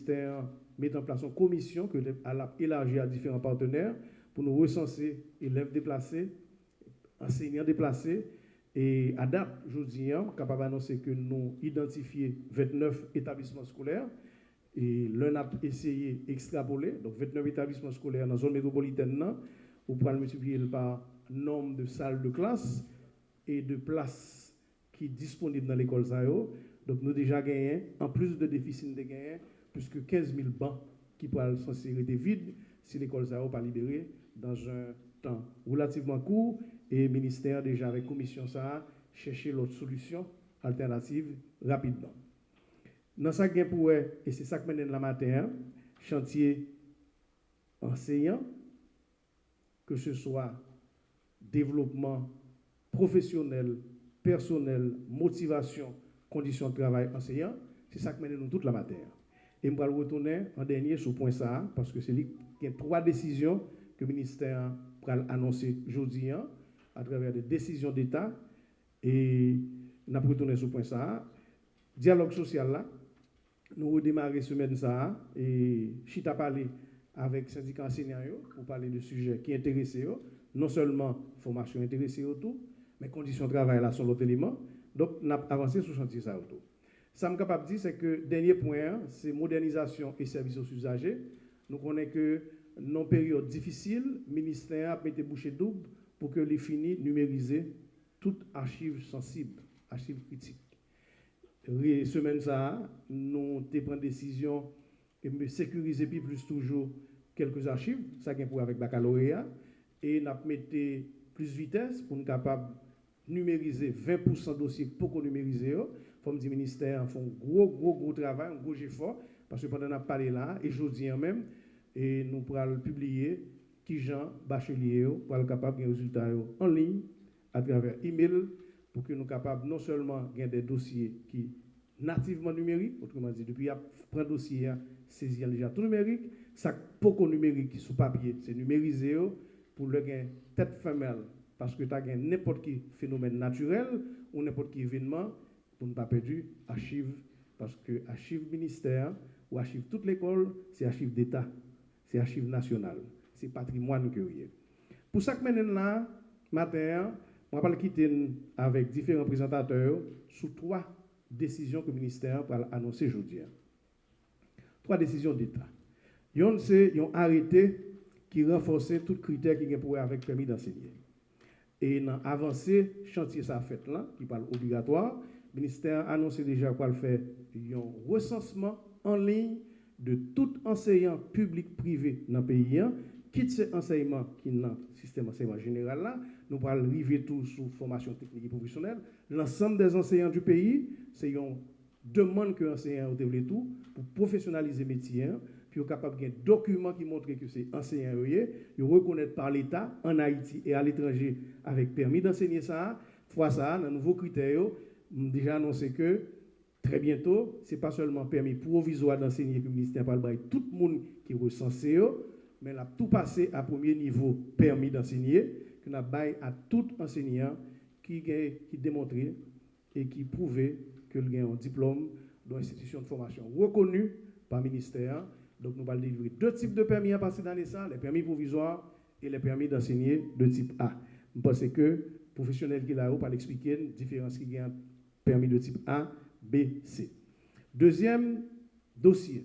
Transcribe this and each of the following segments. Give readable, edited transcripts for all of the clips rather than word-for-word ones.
ministère met en place une commission que a élargie à différents partenaires pour nous recenser élèves déplacés, enseignants déplacés. Et à date, je dis, capable d'annoncer que nous identifions 29 établissements scolaires. Et l'un a essayé d'extrapoler, donc 29 établissements scolaires dans la zone métropolitaine, ou pour le multiplier par nombre de salles de classe et de places qui sont disponibles dans l'école. Donc nous déjà gagné, en plus de déficit de gagné, plus que 15 000 bancs qui pourraient censés être vides si l'école n'est pas libérée dans un temps relativement court. Et le ministère déjà avec la commission ça chercher l'autre solution alternative rapidement. Dans ça, et c'est ça que mène la matin, chantier enseignant, que ce soit développement professionnel, personnel, motivation, conditions de travail enseignant, c'est ça que mène nous toute la matière. Et je vais retourner en dernier sur ce point ça, parce que c'est il y a 3 décisions que le ministère va annoncer aujourd'hui à travers des décisions d'État. Et nous allons retourner sur ce point ça. Dialogue social là, nous redémarrer semaine ça et chita parler avec syndicats enseignants pour parler de sujets qui intéressent non seulement formation intéressée tout, mais conditions de travail là sont l'autre élément. Donc nous avons avancé sur ce chantier ça autour. Ça me capable de dire c'est que dernier point c'est modernisation et services aux usagers. Nous connaissons que dans une période difficile, le ministère a été bouché double pour que les finis numériser toutes archives sensibles, archives critiques. Semaine ça, nous avons pris une décision de sécuriser plus toujours quelques archives, ça vient pour avec baccalauréat, et nous avons mis plus vitesse pour nous capables de numériser 20% de dossiers pour qu'on numérise. Comme dit le ministère, font un gros travail, un gros effort, parce que pendant qu'on a parlé là, et jeudi même, et nous pourrons publier qui Jean bachelier pour être capable de résultats en ligne à travers email pour que nous soyons capables non seulement de des dossiers qui nativement numériques, autrement dit, depuis prendre dossier, saisir déjà tout numérique, ça beaucoup numérique sous papier, c'est numérisé pour le gain tête femelle, parce que tu as n'importe quel phénomène naturel ou n'importe quel événement pour ne pas perdre archives, parce que archives ministère ou archives toute l'école, c'est archives d'État, c'est archives nationales, c'est patrimoine que vous avez. Pour ça que maintenant là, matin, on va quitter avec différents présentateurs sur 3 décisions que le ministère va annoncer aujourd'hui. 3 décisions d'État. Yon c'est un arrêté qui renforce tous les critères qui sont pour avec permis d'enseigner. Et dans avancé chantier ça fait là, qui parle obligatoire, le ministère a annoncé déjà quoi le faire un recensement en ligne de tout enseignant public privé dans le pays, quitte ces enseignements qui sont dans le système enseignement général là, nous allons arriver tout sous formation technique et professionnelle. L'ensemble des enseignants du pays, c'est une demande que les enseignants ont tout pour professionnaliser le métier, puis ils sont capables de documents qui montrent que c'est enseignant, ils reconnaissent par l'État en Haïti et à l'étranger avec permis d'enseigner ça. Fois ça, dans nouveaux critères, déjà annoncé que très bientôt, ce n'est pas seulement permis provisoire d'enseigner que le ministère parle de tout le monde qui est recensé, mais là, tout passé à premier niveau permis d'enseigner, que nous avons à tout enseignant qui démontre et qui prouve qu'il a un diplôme dans l'institution de formation reconnue par le ministère. Donc, nous allons délivrer 2 types de permis à passer dans les salles, les permis provisoires et les permis d'enseigner de type A. Je pense que les professionnels qui là-haut pour expliquer la différence qu'il y a permis de type A, B, C. Deuxième dossier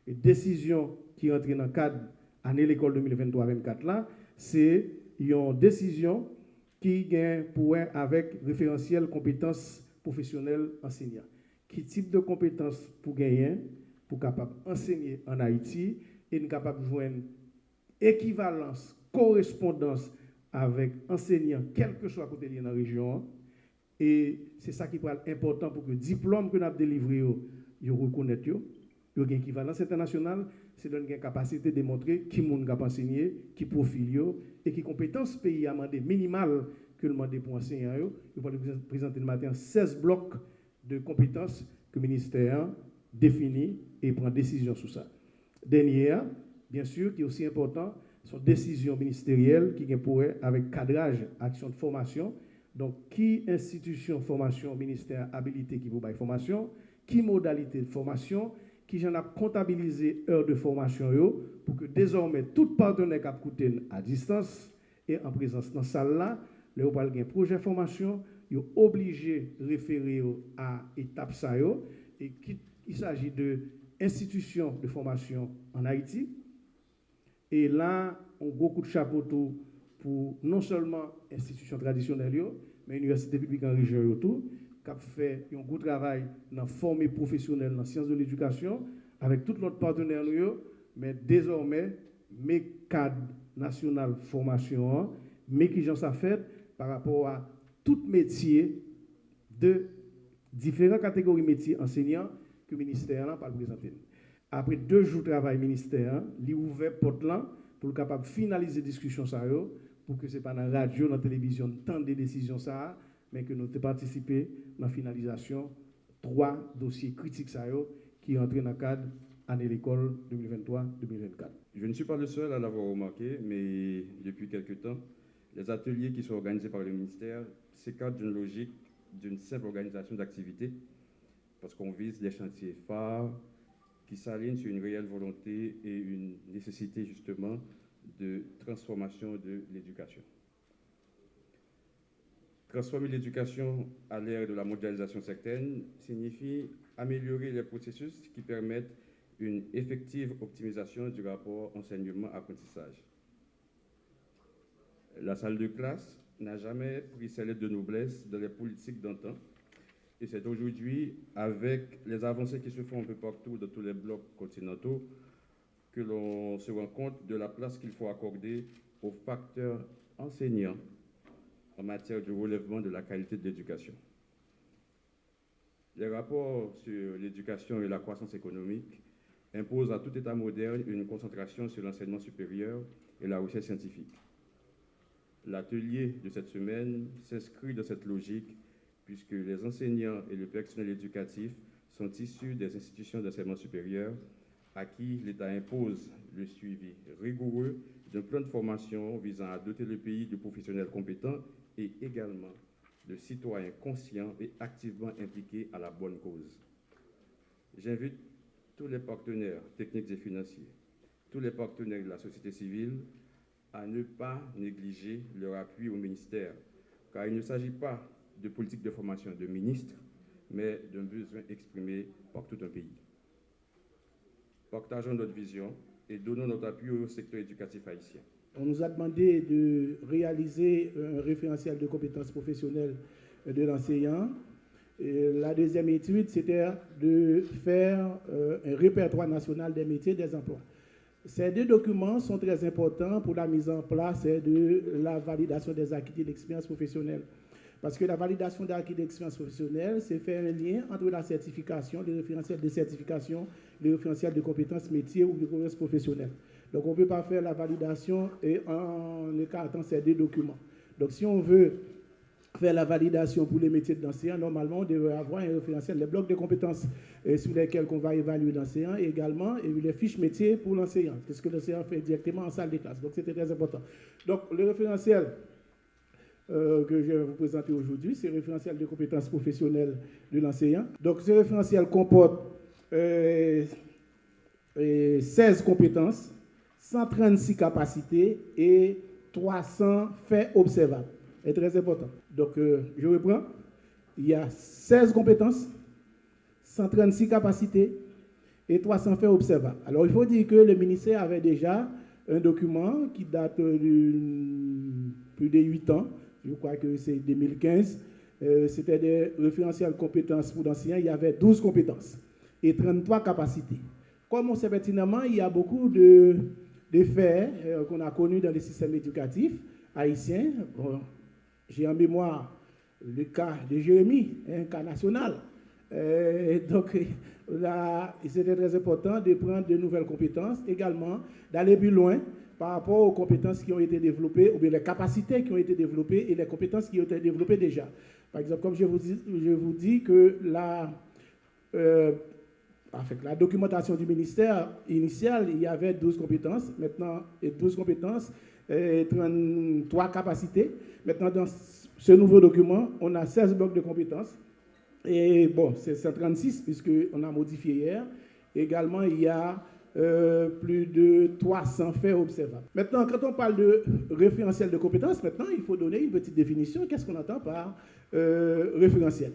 et décision qui entre dans le cadre année l'école 2023-24 là, c'est une décision qui gagne pour avec référentiel compétences professionnelles enseignants. Quel type de compétences pour gagner pour capable enseigner en Haïti et nous capable de joindre équivalence, correspondance avec enseignants, quel que soit côté dans la région. Et c'est ça qui est important pour que le diplôme que nous avons délivré, vous reconnaissez, il y a une équivalence internationale, c'est de une capacité de démontrer qui monde a enseigné, qui profil et qui compétences pays a demandé minimales que le demandé pour enseigner. Il va présenter le matin 16 blocs de compétences que le ministère définit et prend décision sur ça. Dernière, bien sûr, qui est aussi important, sont décisions ministérielles qui ont pour avec cadrage, action de formation. Donc, qui institution formation ministère habilité qui vous baille formation, qui modalité de formation, qui j'en a comptabilisé heures de formation yo, pour que désormais tout partenaire qui a coûté à distance et en présence dans la salle là, le ou un projet de formation, ils sont obligés de référer à étape ça yo, et il s'agit de institutions de formation en Haïti. Et là, on a beaucoup de chapeaux pour non seulement institutions traditionnelles, mais université publique en région tout, qui a fait un gros travail dans la formation professionnelle dans la sciences de l'éducation, avec tous notre partenaires, mais désormais, mes cadres nationaux formation, mais qui j'en ça fait par rapport à tout métier de différentes catégories de métiers enseignants que le ministère n'a pas présenté. Après 2 jours de travail ministère, il a ouvert porte là pour capable finaliser la discussion ça pour que ce n'est pas dans la radio, dans la télévision, tant de décisions ça, mais que nous participions dans la finalisation 3 dossiers critiques ça qui entrent dans le cadre année l'école 2023-2024. Je ne suis pas le seul à l'avoir remarqué, mais depuis quelque temps, les ateliers qui sont organisés par le ministère s'écartent d'une logique d'une simple organisation d'activités, parce qu'on vise des chantiers phares qui s'alignent sur une réelle volonté et une nécessité justement de transformation de l'éducation. Transformer l'éducation à l'ère de la mondialisation certaine signifie améliorer les processus qui permettent une effective optimisation du rapport enseignement-apprentissage. La salle de classe n'a jamais pris ses lettres de noblesse dans les politiques d'antan, et c'est aujourd'hui, avec les avancées qui se font un peu partout dans tous les blocs continentaux, que l'on se rend compte de la place qu'il faut accorder aux facteurs enseignants en matière de relèvement de la qualité de l'éducation. Les rapports sur l'éducation et la croissance économique imposent à tout État moderne une concentration sur l'enseignement supérieur et la recherche scientifique. L'atelier de cette semaine s'inscrit dans cette logique puisque les enseignants et le personnel éducatif sont issus des institutions d'enseignement supérieur à qui l'État impose le suivi rigoureux d'un plan de formation visant à doter le pays de professionnels compétents et également de citoyens conscients et activement impliqués à la bonne cause. J'invite tous les partenaires techniques et financiers, tous les partenaires de la société civile à ne pas négliger leur appui au ministère, car il ne s'agit pas de politique de formation de ministre, mais d'un besoin exprimé par tout un pays. Partageons notre vision et donnons notre appui au secteur éducatif haïtien. On nous a demandé de réaliser un référentiel de compétences professionnelles de l'enseignant. La deuxième étude, c'était de faire un répertoire national des métiers et des emplois. Ces 2 documents sont très importants pour la mise en place de la validation des acquis de l'expérience professionnelle. Parce que la validation des acquis de l'expérience professionnelle, c'est faire un lien entre la certification, les référentiels de certification, les référentiels de compétences métiers ou de compétences professionnelles. Donc, on ne peut pas faire la validation en écartant ces 2 documents. Donc, si on veut faire la validation pour les métiers d'enseignant, normalement, on devrait avoir un référentiel, les blocs de compétences sur lesquels on va évaluer l'enseignant et également les fiches métiers pour l'enseignant. Qu'est-ce que l'enseignant fait directement en salle de classe. Donc, c'était très important. Donc, le référentiel que je vais vous présenter aujourd'hui, c'est le référentiel de compétences professionnelles de l'enseignant. Donc, ce référentiel comporte 16 compétences, 136 capacités et 300 faits observables. C'est très important. Donc, je reprends. Il y a 16 compétences, 136 capacités et 300 faits observables. Alors, il faut dire que le ministère avait déjà un document qui date de plus de 8 ans. Je crois que c'est 2015. C'était des référentiels compétences pour l'enseignant. Il y avait 12 compétences et 33 capacités. Comme on sait pertinemment, il y a beaucoup de faits qu'on a connus dans les systèmes éducatifs haïtiens. Bon, j'ai en mémoire le cas de Jérémy, un cas national. Donc, là, c'était très important de prendre de nouvelles compétences, également d'aller plus loin par rapport aux compétences qui ont été développées, ou bien les capacités qui ont été développées et les compétences qui ont été développées déjà. Par exemple, comme je vous dis que la documentation du ministère initiale, il y avait 12 compétences, maintenant, 12 compétences, 33 capacités. Maintenant, dans ce nouveau document, on a 16 blocs de compétences. Et bon, c'est 136 puisqu'on a modifié hier. Également, il y a plus de 300 faits observables. Maintenant, quand on parle de référentiel de compétences, maintenant, il faut donner une petite définition. Qu'est-ce qu'on entend par référentiel?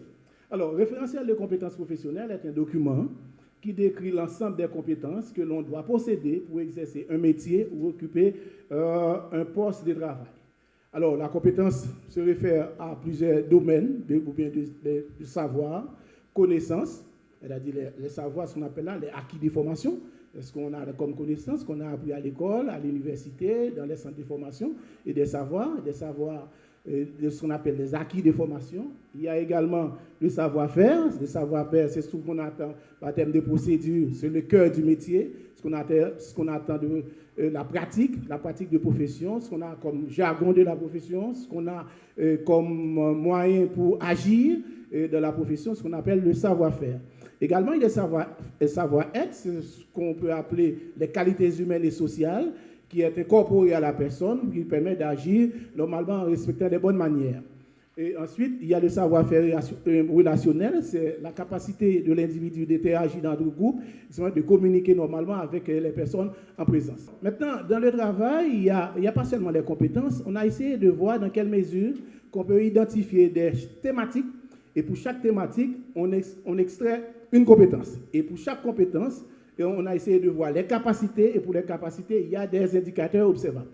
Alors, référentiel de compétences professionnelles est un document qui décrit l'ensemble des compétences que l'on doit posséder pour exercer un métier ou occuper un poste de travail. Alors, la compétence se réfère à plusieurs domaines de savoir, connaissances, c'est-à-dire les savoirs, ce qu'on appelle là les acquis de formation, ce qu'on a comme connaissances, qu'on a appris à l'école, à l'université, dans les centres de formation, et des savoirs, de ce qu'on appelle les acquis de formation. Il y a également le savoir-faire. Le savoir-faire, c'est ce qu'on attend par terme de procédure, c'est le cœur du métier, ce qu'on attend de la pratique de profession, ce qu'on a comme jargon de la profession, ce qu'on a comme moyen pour agir de la profession, ce qu'on appelle le savoir-faire. Également, il y a le savoir-être, c'est ce qu'on peut appeler les qualités humaines et sociales, qui est incorporé à la personne, qui permet d'agir normalement en respectant les bonnes manières. Et ensuite, il y a le savoir-faire relationnel, c'est la capacité de l'individu d'interagir dans d'autres groupes, de communiquer normalement avec les personnes en présence. Maintenant, dans le travail, il n'y a pas seulement les compétences, on a essayé de voir dans quelle mesure qu'on peut identifier des thématiques, et pour chaque thématique, on extrait une compétence. Et pour chaque compétence, on a essayé de voir les capacités, et pour les capacités, il y a des indicateurs observables.